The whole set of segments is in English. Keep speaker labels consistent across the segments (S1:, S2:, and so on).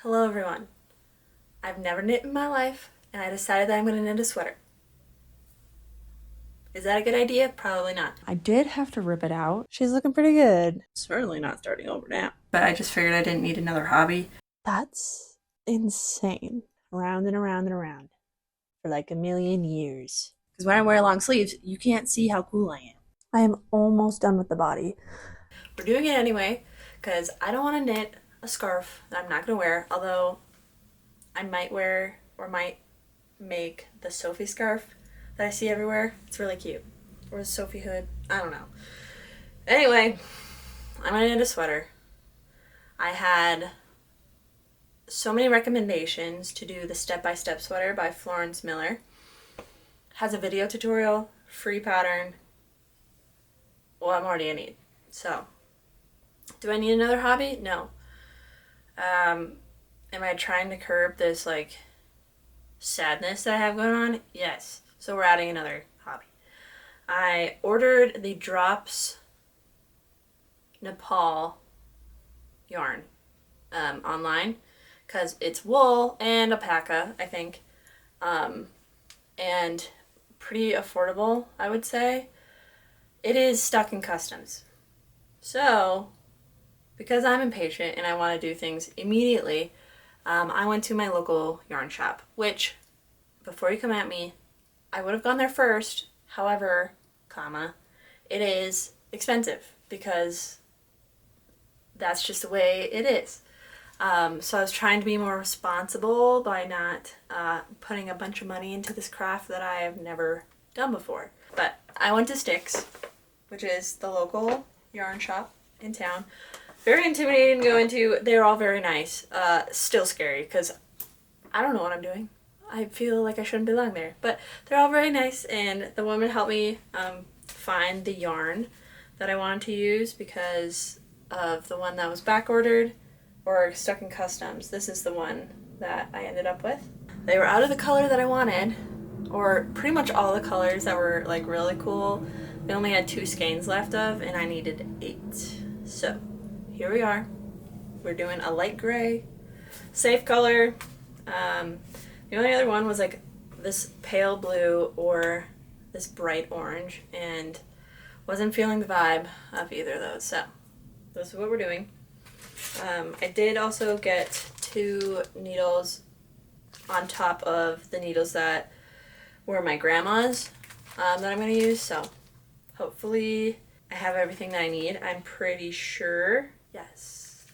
S1: Hello everyone. I've never knit in my life, and I decided that I'm going to knit a sweater. Is that a good idea? Probably not. I did have to rip it out. She's looking pretty good. Certainly not starting over now. But I just figured I didn't need another hobby. That's insane. Around and around and around. For like a million years. Because when I wear long sleeves, you can't see how cool I am. I am almost done with the body. We're doing it anyway, because I don't want to knit a scarf that I'm not going to wear, although I might wear or might make the Sophie scarf that I see everywhere. It's really cute. Or the Sophie hood. I don't know. Anyway, I'm gonna knit a sweater. I had so many recommendations to do the step-by-step sweater by Florence Miller. Has a video tutorial, free pattern. Well, I'm already in need. So, do I need another hobby? No. Am I trying to curb this like sadness that I have going on? Yes. So we're adding another hobby. I ordered the Drops Nepal yarn online because it's wool and alpaca, I think, and pretty affordable, I would say. It is stuck in customs. So, because I'm impatient and I want to do things immediately, I went to my local yarn shop, which, before you come at me, I would have gone there first. However, it is expensive because that's just the way it is. So I was trying to be more responsible by not putting a bunch of money into this craft that I have never done before. But I went to Sticks, which is the local yarn shop in town. Very intimidating to go into. They're all very nice. Still scary because I don't know what I'm doing. I feel like I shouldn't belong there. But they're all very nice, and the woman helped me find the yarn that I wanted to use because of the one that was back ordered or stuck in customs. This is the one that I ended up with. They were out of the color that I wanted, or pretty much all the colors that were like really cool. They only had 2 skeins left of, and I needed 8. So here we are. We're doing a light gray, safe color. The only other one was like this pale blue or this bright orange, and wasn't feeling the vibe of either of those. So this is what we're doing. I did also get 2 needles on top of the needles that were my grandma's that I'm going to use. So hopefully I have everything that I need. I'm pretty sure. Yes.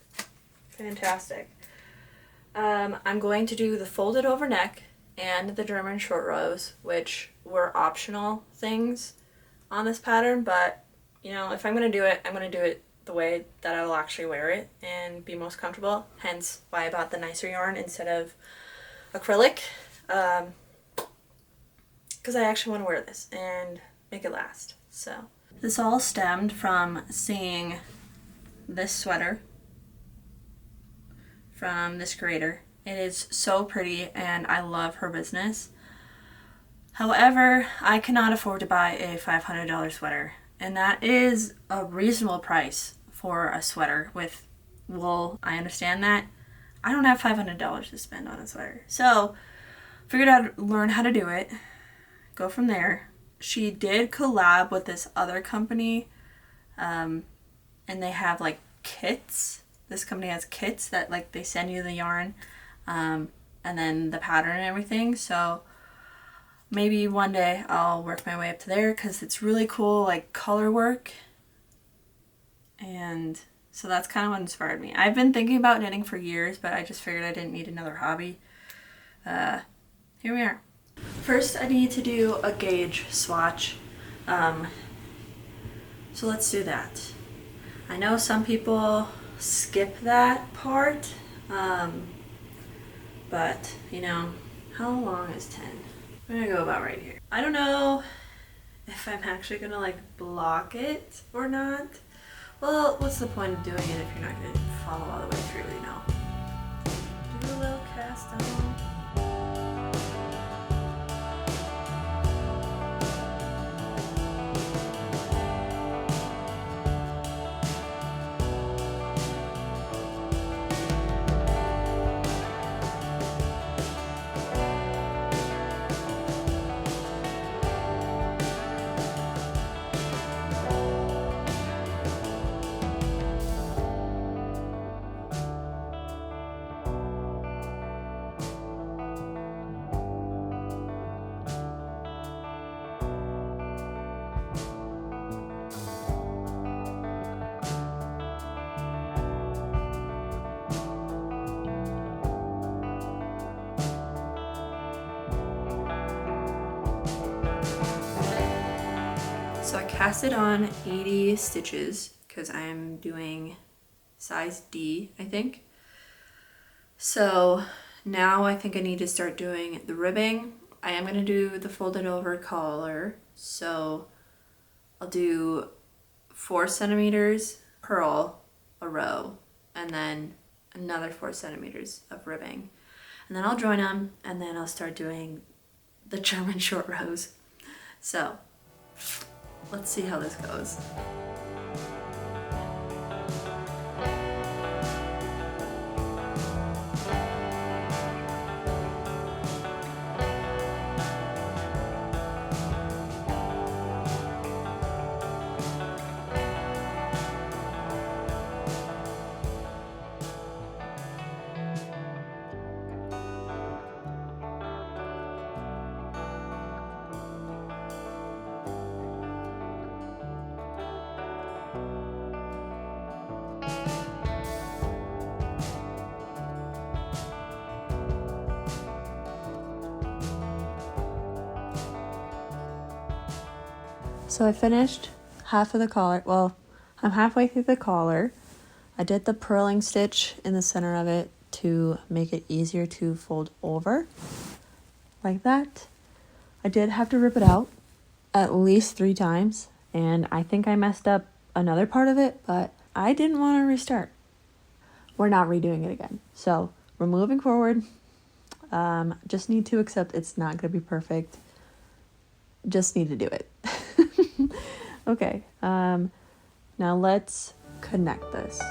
S1: Fantastic. I'm going to do the folded over neck and the German short rows, which were optional things on this pattern, but you know, if I'm going to do it, I'm going to do it the way that I will actually wear it and be most comfortable, hence why I bought the nicer yarn instead of acrylic, because I actually want to wear this and make it last. So this all stemmed from seeing this sweater from this creator. It is so pretty and I love her business. However, I cannot afford to buy a $500 sweater, and that is a reasonable price for a sweater with wool. I understand that. I don't have $500 to spend on a sweater. So, figured I'd learn how to do it, go from there. She did collab with this other company, and they have like kits. This company has kits that like they send you the yarn and then the pattern and everything. So maybe one day I'll work my way up to there because it's really cool like color work. And so that's kind of what inspired me. I've been thinking about knitting for years, but I just figured I didn't need another hobby. Here we are. First I need to do a gauge swatch. So let's do that. I know some people skip that part, but you know, how long is 10? I'm gonna go about right here. I don't know if I'm actually gonna like block it or not. Well, what's the point of doing it if you're not gonna follow all the way through, you know? Do a little cast on. passed it on 80 stitches because I'm doing size D, I think. So now I think I need to start doing the ribbing. I am going to do the folded over collar. So I'll do 4 centimeters purl a row and then another 4 centimeters of ribbing. And then I'll join them and then I'll start doing the German short rows. So let's see how this goes. So I finished half of the collar. Well, I'm halfway through the collar. I did the purling stitch in the center of it to make it easier to fold over, like that. I did have to rip it out at least 3 times, and I think I messed up another part of it, but I didn't want to restart. We're not redoing it again. So we're moving forward. Just need to accept it's not going to be perfect. Just need to do it. Okay, now let's connect this.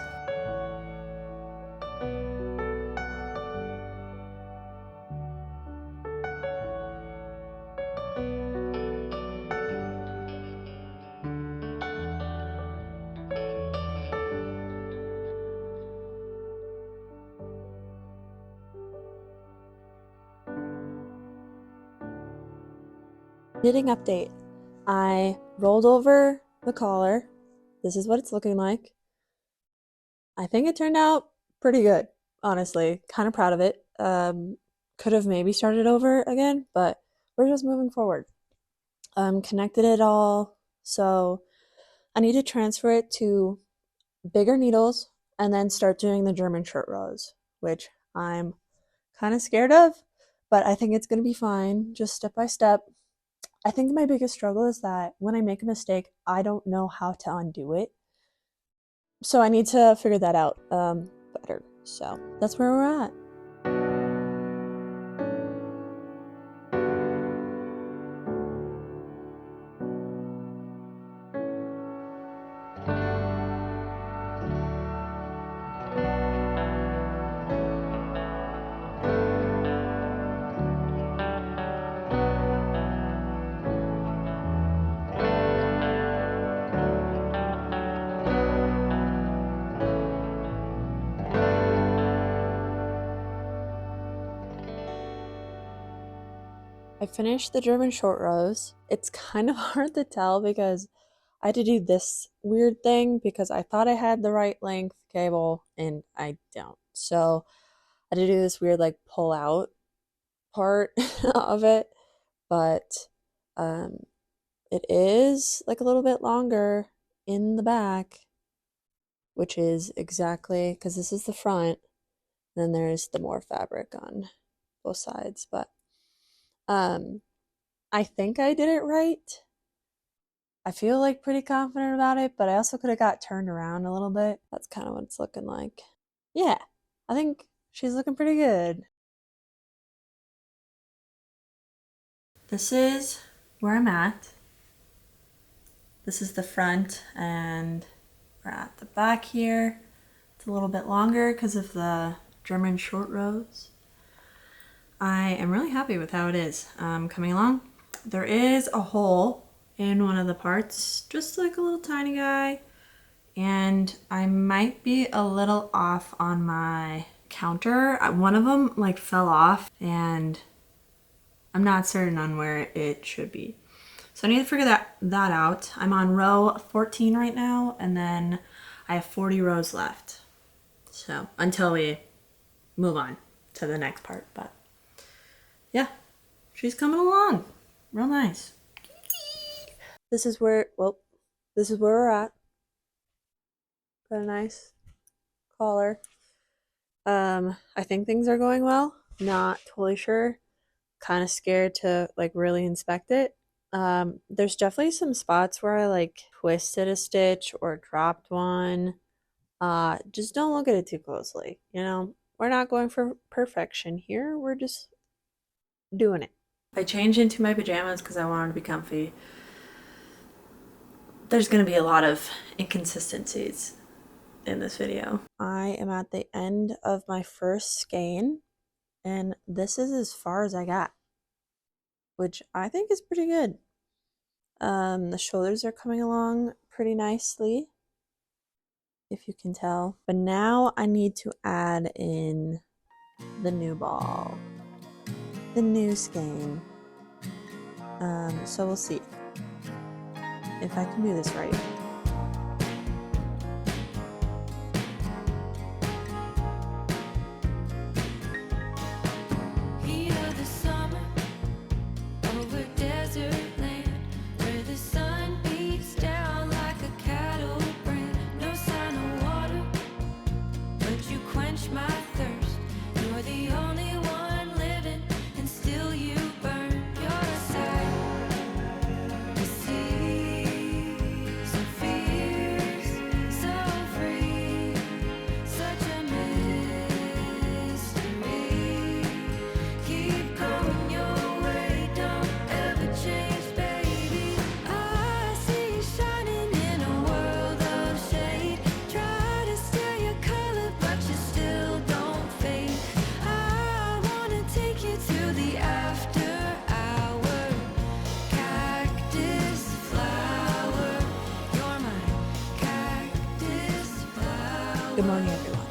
S1: Knitting update. I rolled over the collar. This is what it's looking like. I think it turned out pretty good, honestly. Kind of proud of it. Could have maybe started over again, but we're just moving forward. Connected it all, so I need to transfer it to bigger needles and then start doing the German short rows, which I'm kind of scared of, but I think it's going to be fine, just step by step. I think my biggest struggle is that when I make a mistake, I don't know how to undo it. So I need to figure that out better. So that's where we're at. I finished the German short rows. It's kind of hard to tell because I had to do this weird thing because I thought I had the right length cable and I don't. So I had to do this weird like pull out part of it, but it is like a little bit longer in the back, which is exactly because this is the front. Then there's the more fabric on both sides, but I think I did it right. I feel like pretty confident about it, but I also could have got turned around a little bit. That's kind of what it's looking like. Yeah, I think she's looking pretty good. This is where I'm at. This is the front, and we're at the back here. It's a little bit longer because of the German short rows. I am really happy with how it is coming along. There is a hole in one of the parts, just like a little tiny guy, and I might be a little off on my counter. One of them like fell off and I'm not certain on where it should be. So I need to figure that out. I'm on row 14 right now, and then I have 40 rows left. So until we move on to the next part, but yeah, she's coming along real nice. This is where, well, this is where we're at. Got a nice collar. I think things are going well. Not totally sure. Kind of scared to like really inspect it. There's definitely some spots where I like twisted a stitch or dropped one. Just don't look at it too closely. You know, we're not going for perfection here. We're just doing it. I changed into my pajamas because I wanted to be comfy. There's going to be a lot of inconsistencies in this video. I am at the end of my first skein, and this is as far as I got, which I think is pretty good. The shoulders are coming along pretty nicely, if you can tell. But now I need to add in the new ball, the new skein. So we'll see if I can do this right. Good morning, everyone.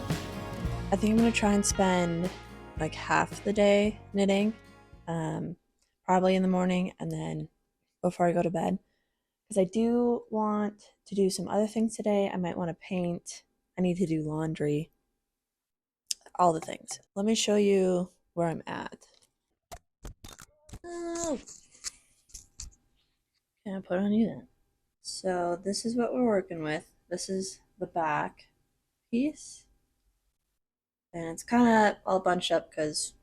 S1: I think I'm going to try and spend like half the day knitting, probably in the morning and then before I go to bed, because I do want to do some other things today. I might want to paint. I need to do laundry, all the things. Let me show you where I'm at. Oh, can I put on you then? So this is what we're working with. This is the back piece. And it's kind of all bunched up because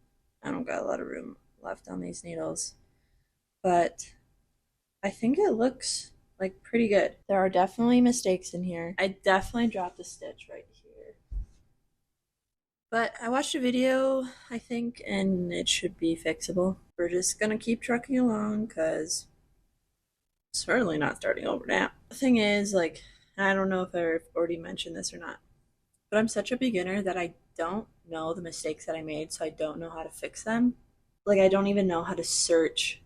S1: I don't got a lot of room left on these needles. But I think it looks like pretty good. There are definitely mistakes in here. I definitely dropped a stitch right here. But I watched a video, I think, and it should be fixable. We're just gonna keep trucking along because it's certainly not starting over now. The thing is, like, I don't know if I've already mentioned this or not, but I'm such a beginner that I don't know the mistakes that I made, so I don't know how to fix them. Like, I don't even know how to search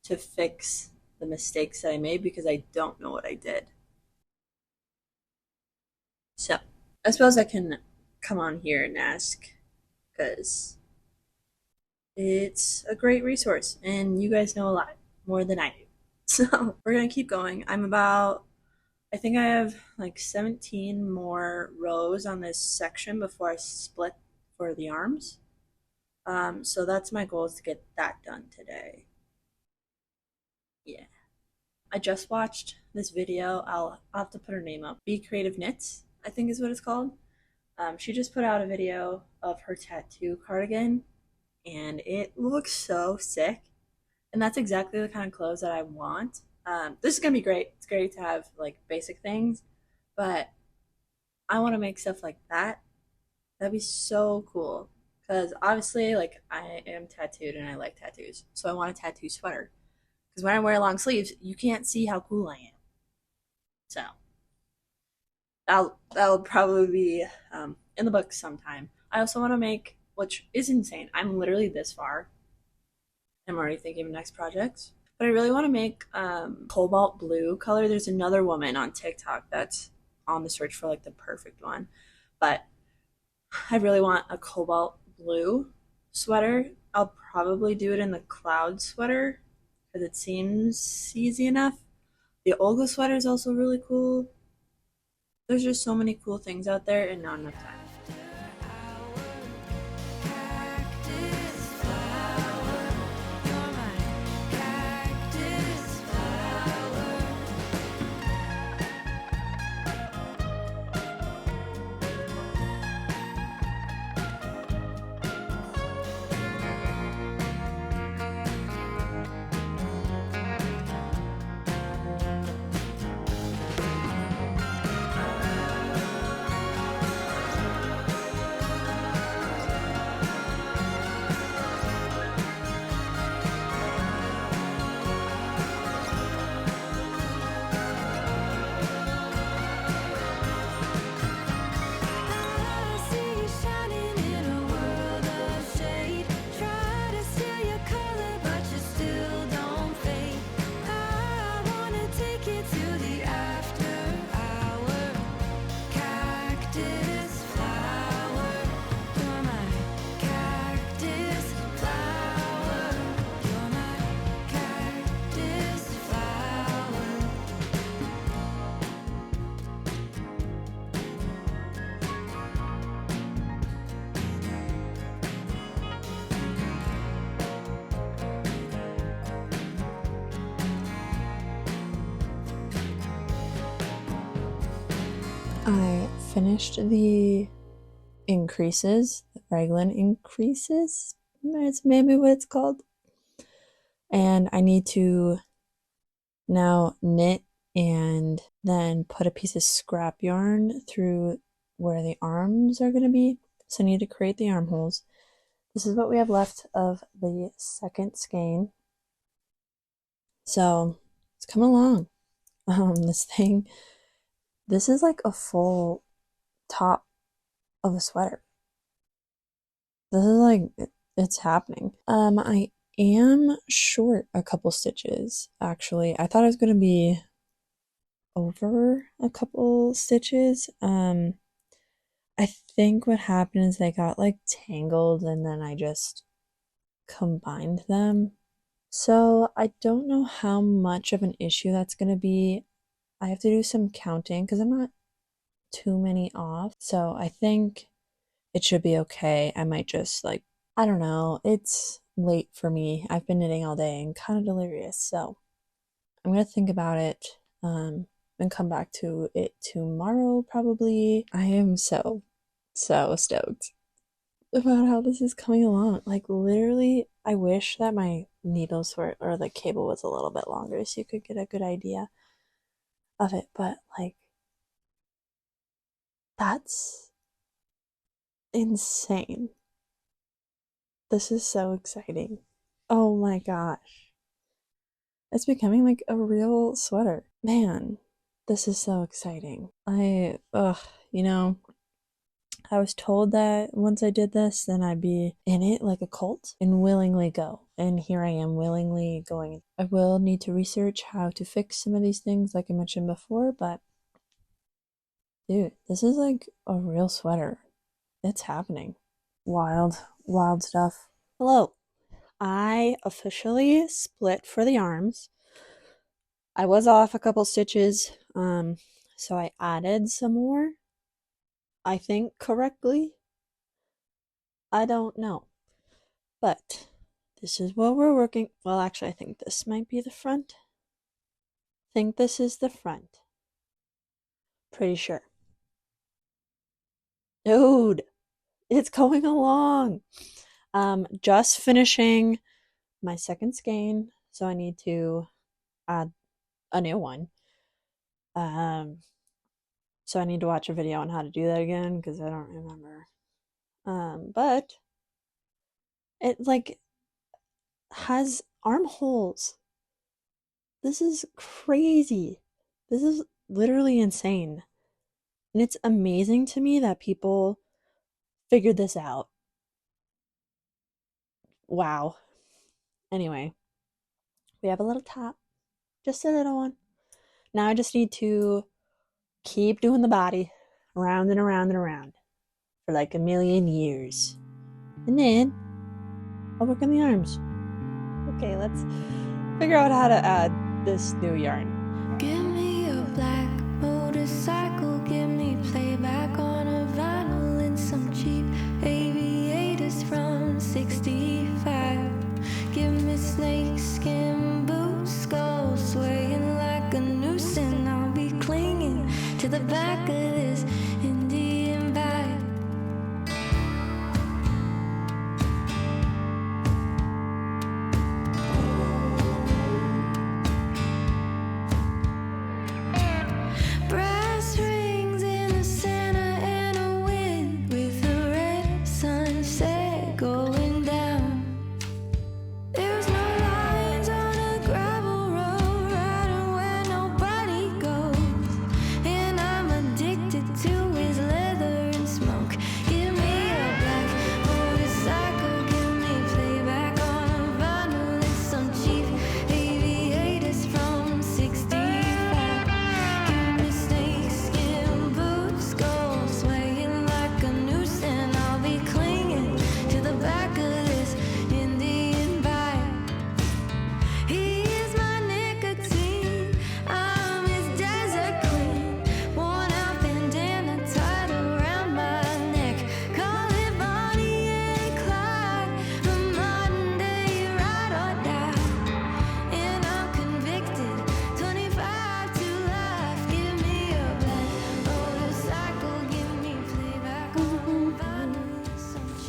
S1: to fix the mistakes that I made because I don't know what I did. So, I suppose I can come on here and ask because it's a great resource and you guys know a lot more than I do. So, we're going to keep going. I think I have like 17 more rows on this section before I split for the arms. So that's my goal, is to get that done today. Yeah. I just watched this video. I'll have to put her name up. Be Creative Knits, I think is what it's called. She just put out a video of her tattoo cardigan and it looks so sick. And that's exactly the kind of clothes that I want. This is gonna be great. It's great to have like basic things, but I want to make stuff like that. That'd be so cool. Because obviously, like, I am tattooed and I like tattoos. So I want a tattoo sweater. Because when I wear long sleeves, you can't see how cool I am. So that'll probably be in the books sometime. I also want to make, which is insane. I'm literally this far. I'm already thinking of next projects. But I really want to make cobalt blue color. There's another woman on TikTok that's on the search for like the perfect one. But I really want a cobalt blue sweater. I'll probably do it in the cloud sweater because it seems easy enough. The Olga sweater is also really cool. There's just so many cool things out there and not enough time. I finished the increases, the raglan increases, it's maybe what it's called. And I need to now knit and then put a piece of scrap yarn through where the arms are going to be. So I need to create the armholes. This is what we have left of the second skein. So it's coming along. This is like a full top of a sweater. This is like, it's happening. I am short a couple stitches, actually. I thought I was going to be over a couple stitches. I think what happened is they got like tangled and then I just combined them. So I don't know how much of an issue that's going to be. I have to do some counting because I'm not too many off. So I think it should be okay. I might just like, I don't know. It's late for me. I've been knitting all day and kind of delirious. So I'm going to think about it and come back to it tomorrow probably. I am so stoked about how this is coming along. Like literally, I wish that my needles were, or the cable was a little bit longer so you could get a good idea of it. But like, that's insane. This is so exciting. Oh my gosh. It's becoming like a real sweater. Man, this is so exciting. You know, I was told that once I did this, then I'd be in it like a cult and willingly go. And here I am willingly going. I will need to research how to fix some of these things, like I mentioned before, but dude, this is like a real sweater. It's happening. Wild, wild stuff. Hello. I officially split for the arms. I was off a couple stitches, so I added some more. I think correctly. I don't know. But this is what we're working. Well, actually, I think this might be the front. I think this is the front. Pretty sure. Dude, it's going along. Just finishing my second skein, so I need to add a new one. So I need to watch a video on how to do that again because I don't remember. But it like has armholes. This is crazy. This is literally insane. And it's amazing to me that people figured this out. Wow. Anyway, we have a little top. Just a little one. Now I just need to keep doing the body around and around and around for like a million years. And then I'll work on the arms. Okay, let's figure out how to add this new yarn.
S2: Give me a black motorcycle, give me playback on a vinyl and some cheap aviators from 65. Give me snakeskin boots, skull swaying like a noose, and I'll be clinging to the back of this Indian bike. Brass rings in the center and a wind with a red sunset going down. There's no lines on a gravel road riding where nobody goes, and I'm addicted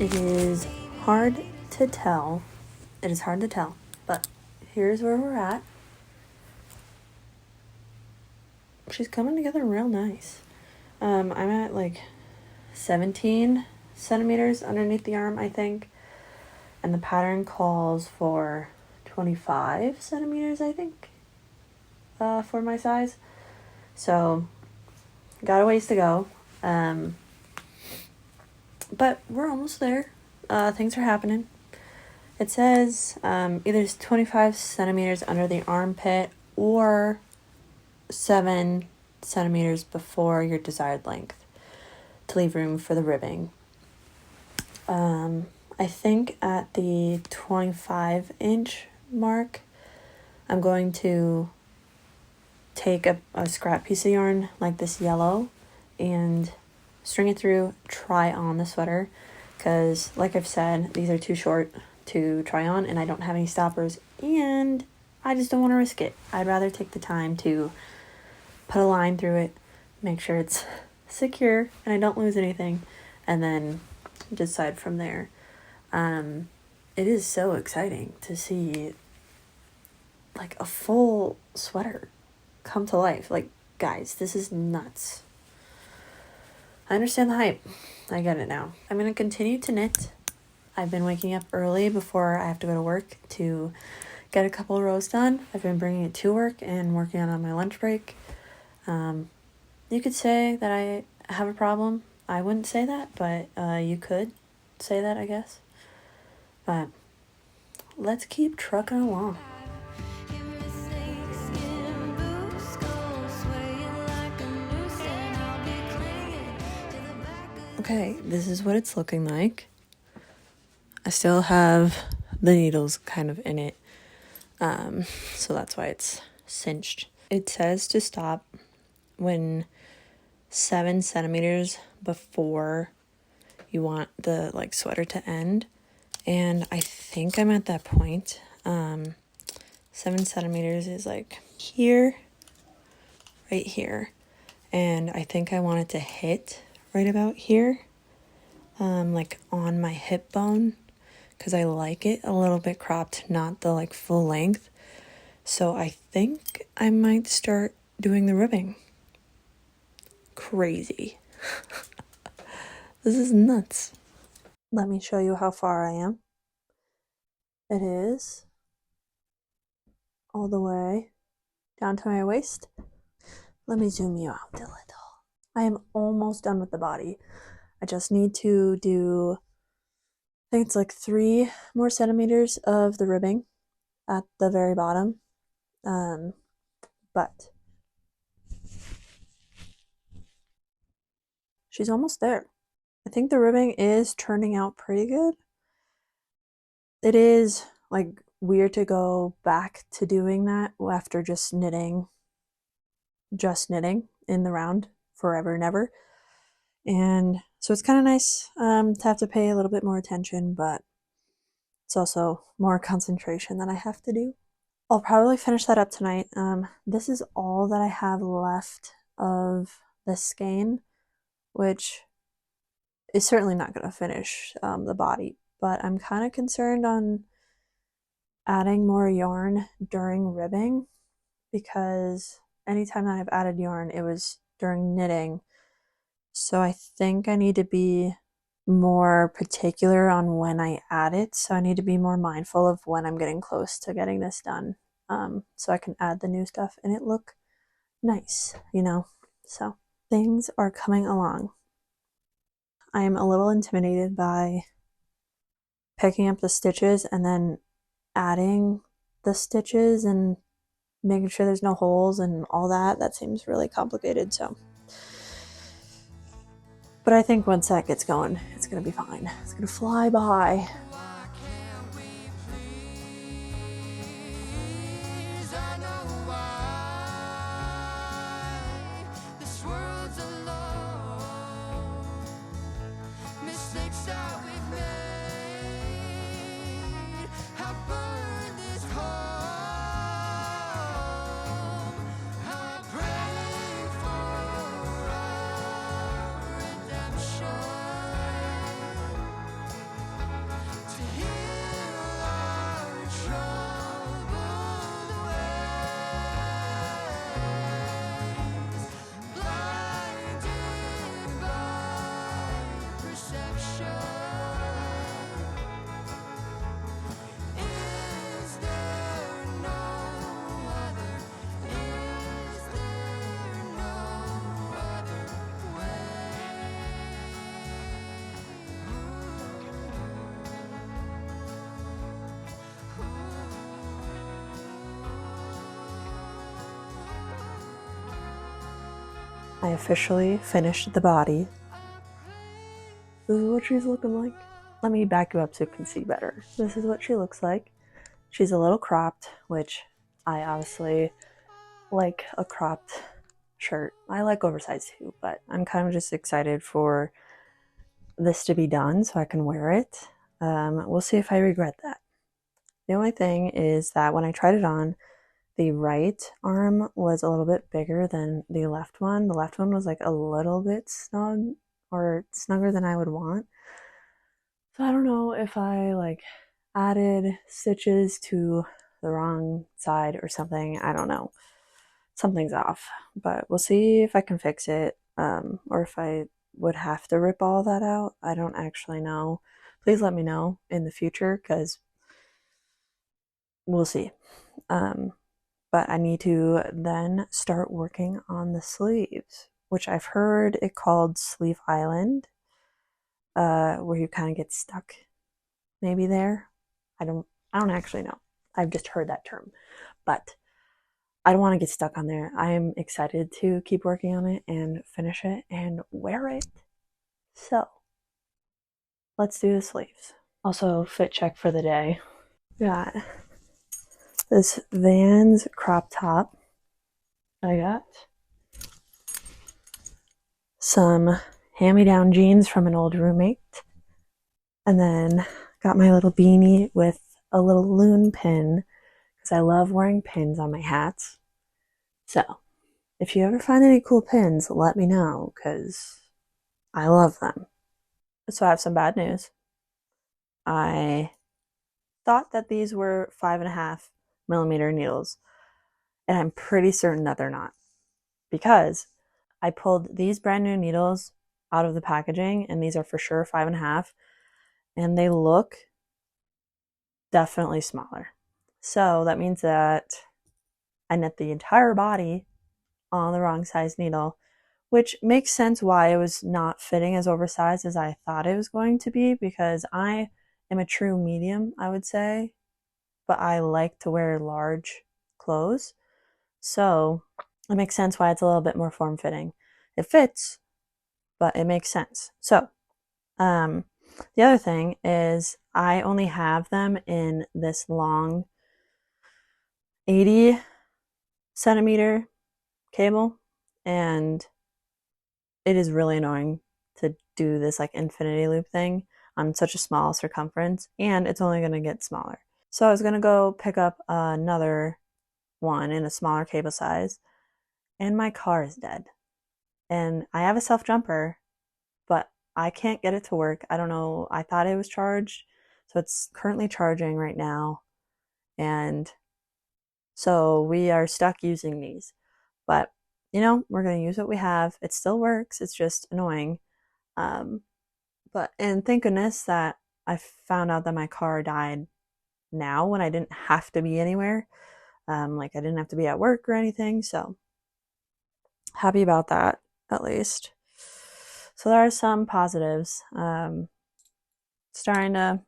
S1: It is hard to tell. It is hard to tell, but here's where we're at. She's coming together real nice. I'm at like 17 centimeters underneath the arm, I think. And the pattern calls for 25 centimeters, I think, for my size. So, got a ways to go. But we're almost there. Things are happening. It says either 25 centimeters under the armpit or 7 centimeters before your desired length to leave room for the ribbing. I think at the 25-inch mark, I'm going to take a scrap piece of yarn like this yellow and string it through, try on the sweater, because like I've said, these are too short to try on and I don't have any stoppers and I just don't want to risk it. I'd rather take the time to put a line through it, make sure it's secure and I don't lose anything, and then decide from there. It is so exciting to see like a full sweater come to life. Like, guys, this is nuts. I understand the hype. I get it now. I'm going to continue to knit. I've been waking up early before I have to go to work to get a couple of rows done. I've been bringing it to work and working on my lunch break. You could say that I have a problem. I wouldn't say that, but you could say that, I guess. But let's keep trucking along. Okay, this is what it's looking like. I still have the needles kind of in it, so that's why it's cinched. It says to stop when 7 centimeters before you want the like sweater to end, and I think I'm at that point. 7 centimeters is like here, right here, and I think I want it to hit right about here, like on my hip bone, because I like it a little bit cropped, not the like full length. So I think I might start doing the ribbing. Crazy. This is nuts. Let me show you how far I am. It is all the way down to my waist. Let me zoom you out a little. I am almost done with the body. I just need to do, I think it's like 3 more centimeters of the ribbing at the very bottom. But she's almost there. I think the ribbing is turning out pretty good. It is like weird to go back to doing that after just knitting in the round forever and ever. And so it's kind of nice to have to pay a little bit more attention, but it's also more concentration that I have to do. I'll probably finish that up tonight. This is all that I have left of the skein, which is certainly not going to finish the body, but I'm kind of concerned on adding more yarn during ribbing, because anytime that I've added yarn, it was during knitting. So I think I need to be more particular on when I add it. So I need to be more mindful of when I'm getting close to getting this done, so I can add the new stuff and it look nice, you know? So things are coming along. I am a little intimidated by picking up the stitches and then adding the stitches and making sure there's no holes and all that. That seems really complicated, so. But I think once that gets going, it's gonna be fine. It's gonna fly by. I officially finished the body. This is what she's looking like. Let me back you up so you can see better. This is what she looks like. She's a little cropped, which I obviously like a cropped shirt. I like oversized too, but I'm kind of just excited for this to be done so I can wear it. We'll see if I regret that. The only thing is that when I tried it on, the right arm was a little bit bigger than the left one. The left one was like a little bit snug or snugger than I would want. So I don't know if I like added stitches to the wrong side or something. I don't know. Something's off, but we'll see if I can fix it, or if I would have to rip all that out. I don't actually know. Please let me know in the future because we'll see. But I need to then start working on the sleeves, which I've heard it called Sleeve Island, where you kind of get stuck maybe there. I don't actually know. I've just heard that term. But I don't want to get stuck on there. I am excited to keep working on it and finish it and wear it. So, let's do the sleeves. Also, fit check for the day. Got this Vans crop top. I got some hand-me-down jeans from an old roommate. And then got my little beanie with a little loon pin because I love wearing pins on my hats. So, if you ever find any cool pins, let me know because I love them. So, I have some bad news. I thought that these were 5.5mm needles, and I'm pretty certain that they're not because I pulled these brand new needles out of the packaging, and these are for sure 5.5, and they look definitely smaller. So that means that I knit the entire body on the wrong size needle, which makes sense why it was not fitting as oversized as I thought it was going to be because I am a true medium, I would say, but I like to wear large clothes. So it makes sense why it's a little bit more form fitting. It fits, but it makes sense. So, the other thing is I only have them in this long 80 centimeter cable, and it is really annoying to do this like infinity loop thing on such a small circumference, and it's only going to get smaller. So I was going to go pick up another one in a smaller cable size, and my car is dead. And I have a self jumper, but I can't get it to work. I don't know. I thought it was charged, so it's currently charging right now. And so we are stuck using these. But, we're going to use what we have. It still works. It's just annoying. And thank goodness that I found out that my car died now when I didn't have to be anywhere. Like I didn't have to be at work or anything. So happy about that, at least. So there are some positives. Starting to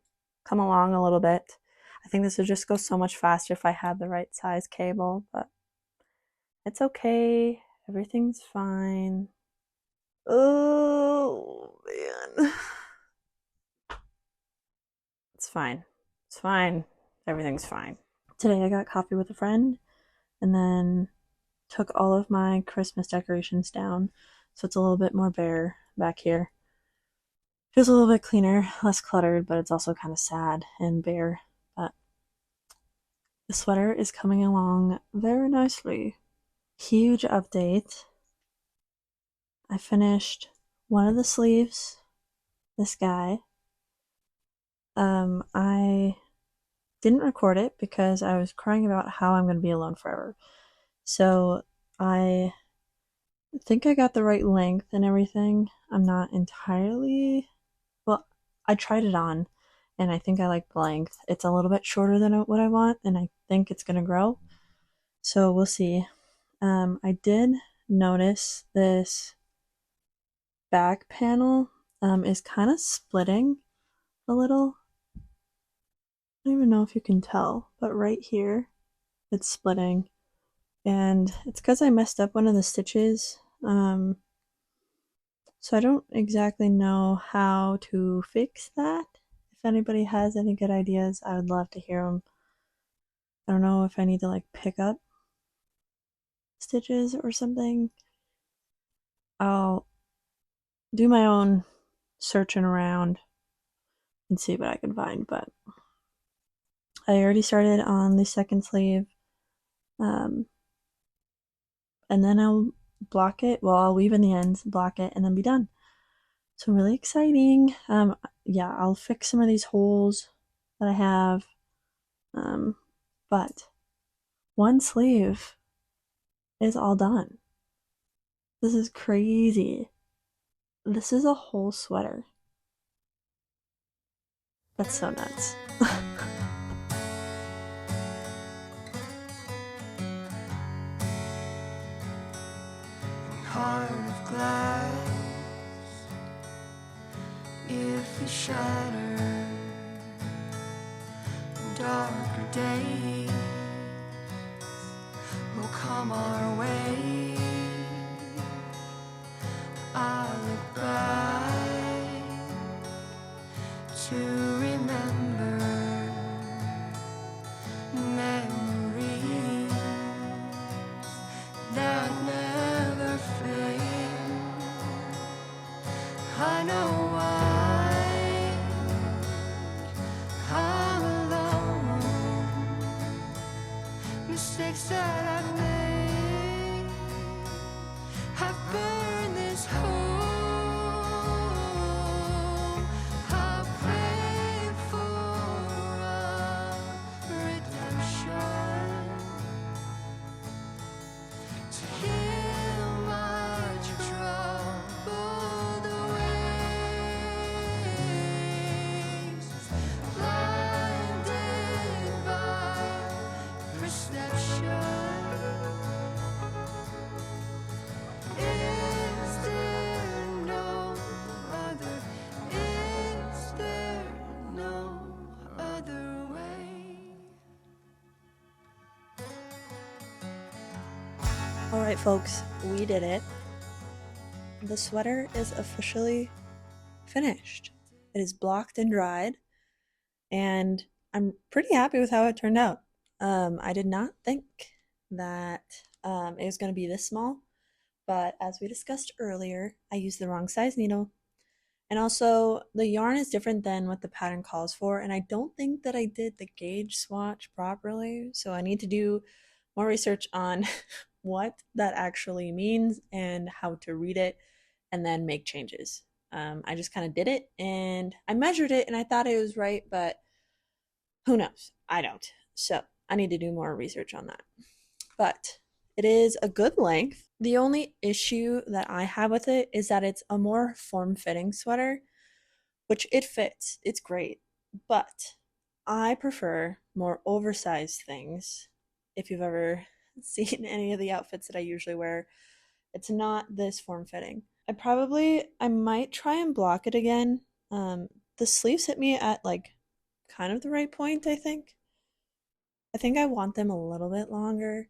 S1: come along a little bit. I think this would just go so much faster if I had the right size cable, but it's okay. Everything's fine. Oh, man. It's fine. It's fine. Everything's fine. Today I got coffee with a friend and then took all of my Christmas decorations down, so it's a little bit more bare back here. Feels a little bit cleaner, less cluttered, but it's also kind of sad and bare. But the sweater is coming along very nicely. Huge update. I finished one of the sleeves, this guy. I didn't record it because I was crying about how I'm going to be alone forever. So I think I got the right length and everything. I'm not entirely. Well, I tried it on and I think I like the length. It's a little bit shorter than what I want, and I think it's going to grow. So we'll see. I did notice this back panel is kind of splitting a little. I don't even know if you can tell, but right here it's splitting, and it's because I messed up one of the stitches. So I don't exactly know how to fix that. If anybody has any good ideas, I would love to hear them. I don't know if I need to like pick up stitches or something. I'll do my own searching around and see what I can find. But I already started on the second sleeve, um, and then I'll block it. Well, I'll weave in the ends, block it, and then be done. So really exciting. Yeah, I'll fix some of these holes that I have. Um, but one sleeve is all done. This is crazy. This is a whole sweater. That's so nuts.
S2: Heart of glass, if we shatter, darker days will come our way. I look back to remember memories that never fade. I know why I'm alone. Mistakes that I've made have burned this hole. I pray for a redemption to heal my troubled ways, blinded by perception. Is there no other? Is there no other way?
S1: All right, folks, we did it. The sweater is officially finished. It is blocked and dried, and I'm pretty happy with how it turned out. I did not think that it was going to be this small, but as we discussed earlier, I used the wrong size needle. And also, the yarn is different than what the pattern calls for, and I don't think that I did the gauge swatch properly, so I need to do more research on what that actually means and how to read it and then make changes. I just kind of did it and I measured it and I thought it was right, but who knows? I don't. So I need to do more research on that. But it is a good length. The only issue that I have with it is that it's a more form fitting sweater, which it fits. It's great. But I prefer more oversized things. If you've ever seen any of the outfits that I usually wear, it's not this form fitting. I might try and block it again. Um, the sleeves hit me at like kind of the right point, I think. I think I want them a little bit longer.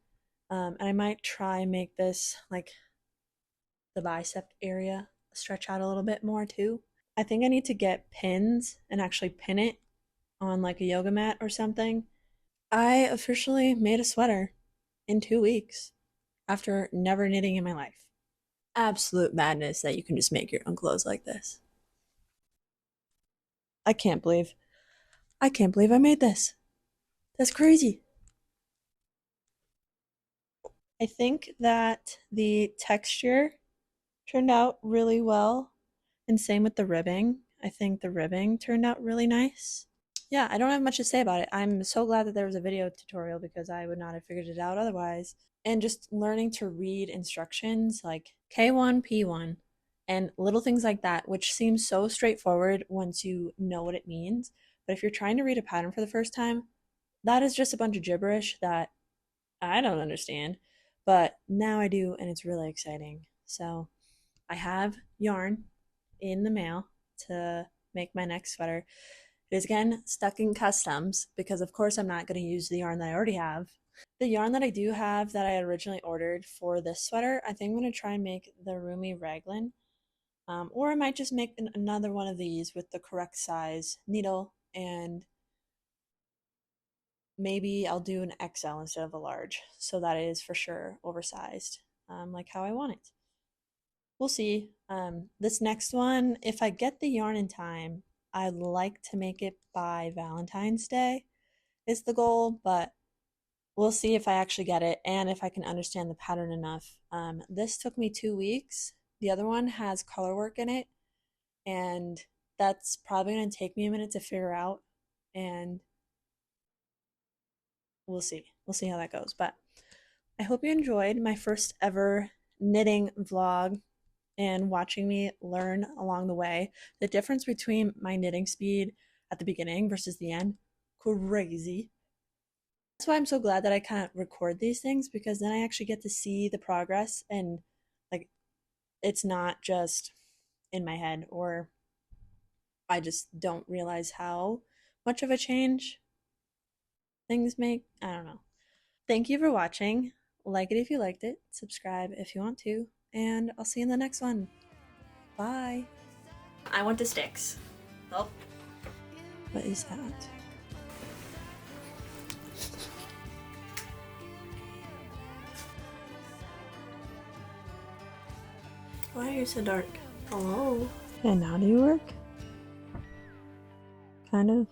S1: And I might try and make this like the bicep area stretch out a little bit more too. I think I need to get pins and actually pin it on like a yoga mat or something. I officially made a sweater in 2 weeks after never knitting in my life. Absolute madness that you can just make your own clothes like this. I can't believe I can't believe I made this. That's crazy. I think that the texture turned out really well, and same with the ribbing. I think the ribbing turned out really nice. Yeah, I don't have much to say about it. I'm so glad that there was a video tutorial because I would not have figured it out otherwise. And just learning to read instructions like K1, P1, and little things like that, which seems so straightforward once you know what it means. But if you're trying to read a pattern for the first time, that is just a bunch of gibberish that I don't understand. But now I do, and it's really exciting. So I have yarn in the mail to make my next sweater. It is again stuck in customs because, of course, I'm not going to use the yarn that I already have. The yarn that I do have that I originally ordered for this sweater, I think I'm going to try and make the Rumi Raglan. Or I might just make another one of these with the correct size needle, and maybe I'll do an XL instead of a large, so that it is for sure oversized, like how I want it. We'll see. This next one, if I get the yarn in time, I'd like to make it by Valentine's Day is the goal, but we'll see if I actually get it and if I can understand the pattern enough. This took me 2 weeks. The other one has color work in it, and that's probably going to take me a minute to figure out, and we'll see. We'll see how that goes. But I hope you enjoyed my first ever knitting vlog and watching me learn along the way. The difference between my knitting speed at the beginning versus the end, crazy. That's why I'm so glad that I kind of record these things, because then I actually get to see the progress, and like it's not just in my head, or I just don't realize how much of a change things make. I don't know. Thank you for watching. Like it if you liked it, subscribe if you want to, and I'll see you in the next one. Bye. I went to Sticks. Oh. What is that? Why are you so dark? Hello? And now do you work? Kind of.